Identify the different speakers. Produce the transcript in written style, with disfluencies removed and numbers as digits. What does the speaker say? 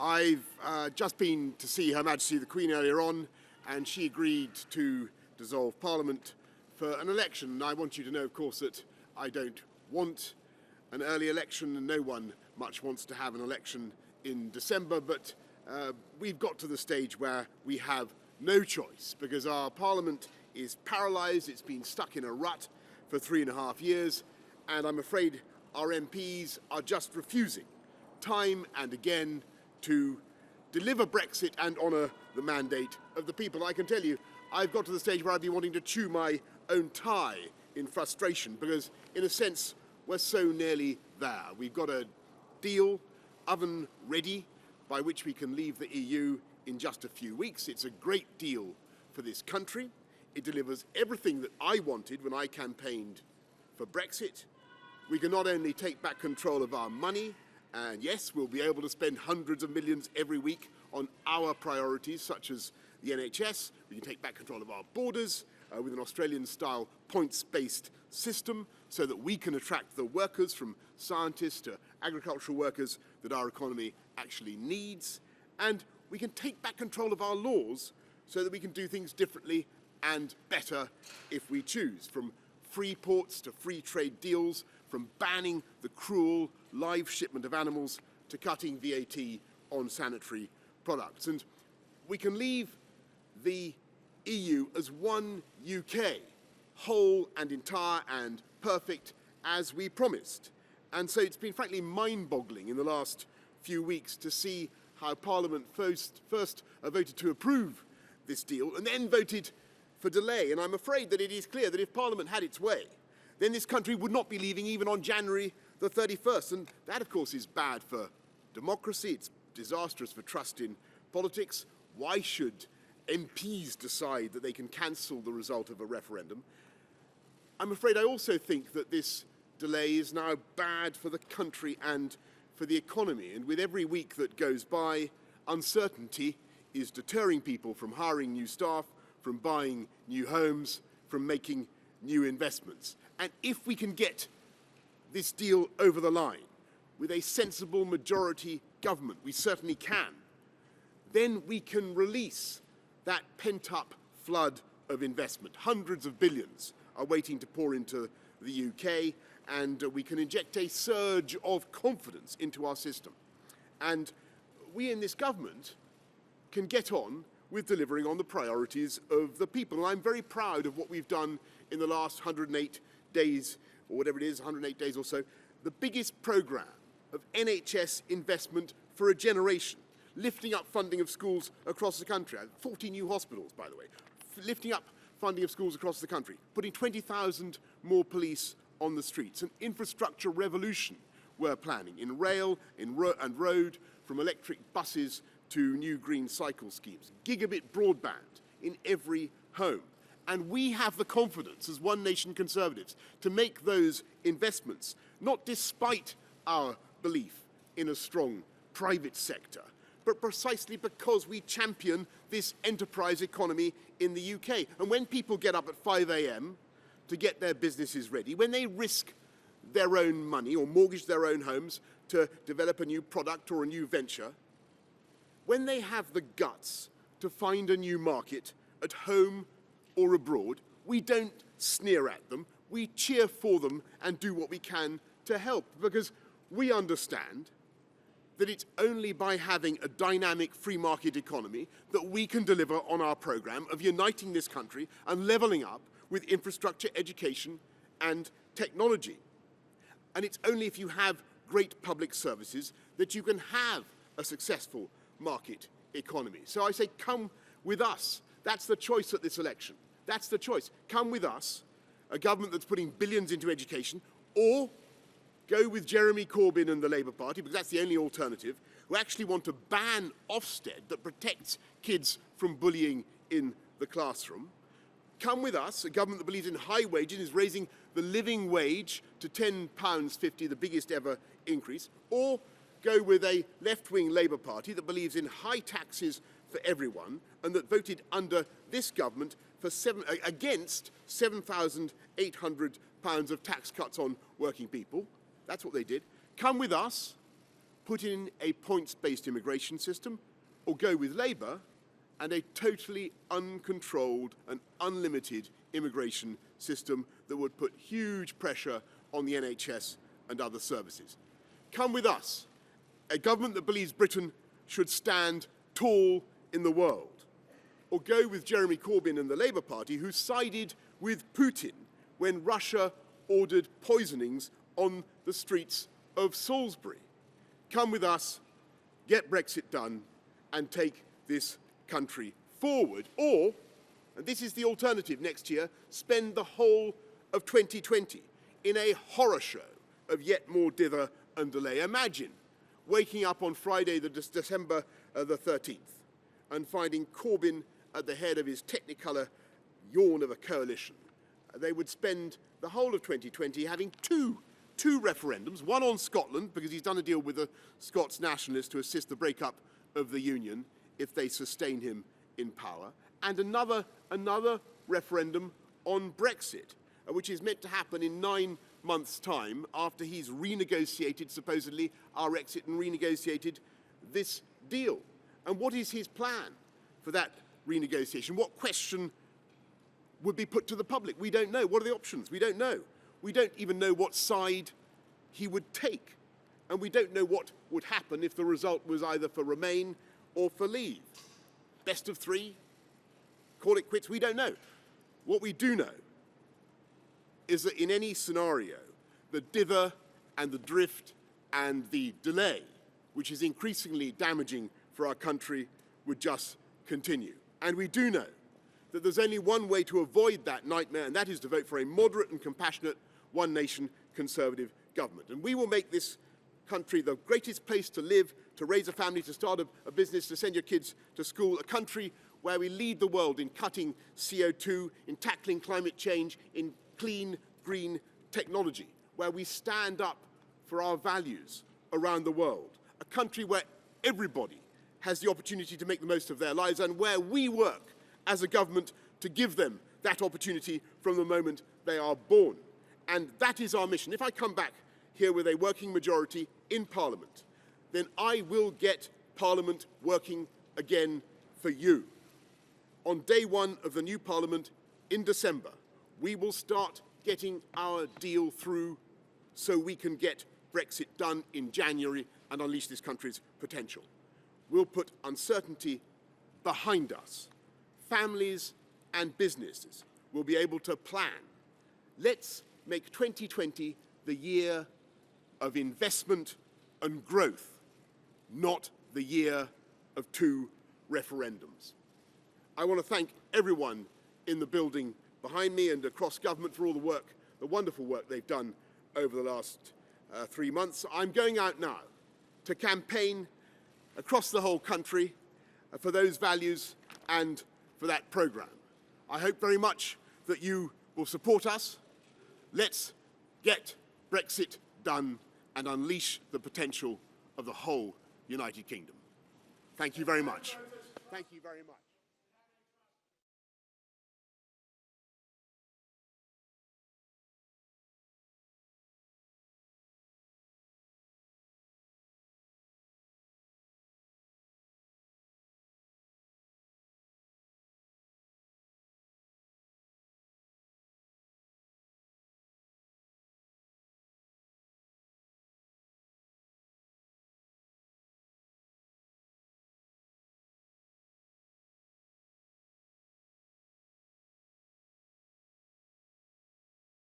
Speaker 1: I've just been to see Her Majesty the Queen earlier on, and she agreed to dissolve Parliament for an election. And I want you to know, of course, that I don't want an early election, and no one much wants to have an election in December, but we've got to the stage where we have no choice, because our Parliament is paralysed. It's been stuck in a rut for 3.5 years, and I'm afraid our MPs are just refusing time and again to deliver Brexit and honour the mandate of the people. I can tell you, I've got to the stage where I'd be wanting to chew my own tie in frustration, because in a sense we're so nearly there. We've got a deal, oven ready, by which we can leave the EU in just a few weeks. It's a great deal for this country. It delivers everything that I wanted when I campaigned for Brexit. We can not only take back control of our money, and yes, we'll be able to spend hundreds of millions every week on our priorities, such as the NHS. We can take back control of our borders with an Australian-style points-based system, so that we can attract the workers, from scientists to agricultural workers, that our economy actually needs. And we can take back control of our laws so that we can do things differently and better if we choose, from free ports to free trade deals, from banning the cruel live shipment of animals to cutting VAT on sanitary products. And we can leave the EU as one UK, whole and entire and perfect, as we promised. And so it's been frankly mind-boggling in the last few weeks to see how Parliament first voted to approve this deal and then voted for delay. And I'm afraid that it is clear that if Parliament had its way, then this country would not be leaving even on January the 31st. And that, of course, is bad for democracy. It's disastrous for trust in politics. Why should MPs decide that they can cancel the result of a referendum? I'm afraid I also think that this delay is now bad for the country and for the economy. And with every week that goes by, uncertainty is deterring people from hiring new staff, from buying new homes, from making new investments. And if we can get this deal over the line with a sensible majority government, we certainly can, then we can release that pent-up flood of investment. Hundreds of billions are waiting to pour into the UK, and we can inject a surge of confidence into our system. And we in this government can get on with delivering on the priorities of the people. And I'm very proud of what we've done in the last 108 days, or whatever it is, 108 days or so. The biggest programme of NHS investment for a generation, lifting up funding of schools across the country. 40 new hospitals, by the way. Lifting up funding of schools across the country. Putting 20,000 more police on the streets. An infrastructure revolution we're planning in rail and road, from electric buses to new green cycle schemes. Gigabit broadband in every home. And we have the confidence as One Nation Conservatives to make those investments, not despite our belief in a strong private sector, but precisely because we champion this enterprise economy in the UK. And when people get up at 5 a.m. to get their businesses ready, when they risk their own money or mortgage their own homes to develop a new product or a new venture, when they have the guts to find a new market at home or abroad, we don't sneer at them, we cheer for them and do what we can to help, because we understand that it's only by having a dynamic free market economy that we can deliver on our programme of uniting this country and levelling up with infrastructure, education and technology. And it's only if you have great public services that you can have a successful market economy. So I say, come with us. That's the choice at this election. That's the choice. Come with us, a government that's putting billions into education, or go with Jeremy Corbyn and the Labour Party, because that's the only alternative, who actually want to ban Ofsted that protects kids from bullying in the classroom. Come with us, a government that believes in high wages and is raising the living wage to £10.50, the biggest ever increase, or go with a left-wing Labour Party that believes in high taxes for everyone and that voted under this government for against £7,800 of tax cuts on working people. That's what they did. Come with us, put in a points-based immigration system, or go with Labour and a totally uncontrolled and unlimited immigration system that would put huge pressure on the NHS and other services. Come with us, a government that believes Britain should stand tall in the world. Or go with Jeremy Corbyn and the Labour Party, who sided with Putin when Russia ordered poisonings on the streets of Salisbury. Come with us, get Brexit done, and take this country forward. Or, and this is the alternative next year, spend the whole of 2020 in a horror show of yet more dither and delay. Imagine waking up on Friday, December the 13th, and finding Corbyn at the head of his Technicolor yawn of a coalition. They would spend the whole of 2020 having two referendums, one on Scotland, because he's done a deal with the Scots nationalists to assist the breakup of the Union if they sustain him in power, and another referendum on Brexit, which is meant to happen in 9 months' time after he's renegotiated, supposedly, our exit and renegotiated this deal. And what is his plan for that renegotiation? What question would be put to the public? We don't know. What are the options? We don't know. We don't even know what side he would take. And we don't know what would happen if the result was either for Remain or for Leave. Best of three? Call it quits? We don't know. What we do know is that in any scenario, the dither and the drift and the delay, which is increasingly damaging for our country, would just continue. And we do know that there's only one way to avoid that nightmare, and that is to vote for a moderate and compassionate one-nation Conservative government. And we will make this country the greatest place to live, to raise a family, to start a business, to send your kids to school, a country where we lead the world in cutting CO2, in tackling climate change, in clean, green technology, where we stand up for our values around the world, a country where everybody has the opportunity to make the most of their lives and where we work as a government to give them that opportunity from the moment they are born. And that is our mission. If I come back here with a working majority in Parliament, then I will get Parliament working again for you. On day one of the new Parliament in December, we will start getting our deal through so we can get Brexit done in January and unleash this country's potential. We'll put uncertainty behind us. Families and businesses will be able to plan. Let's make 2020 the year of investment and growth, not the year of 2 referendums. I want to thank everyone in the building behind me and across government for all the work, the wonderful work they've done over the last 3 months. I'm going out now to campaign across the whole country for those values and for that programme. I hope very much that you will support us. Let's get Brexit done and unleash the potential of the whole United Kingdom. Thank you very much. Thank you very much.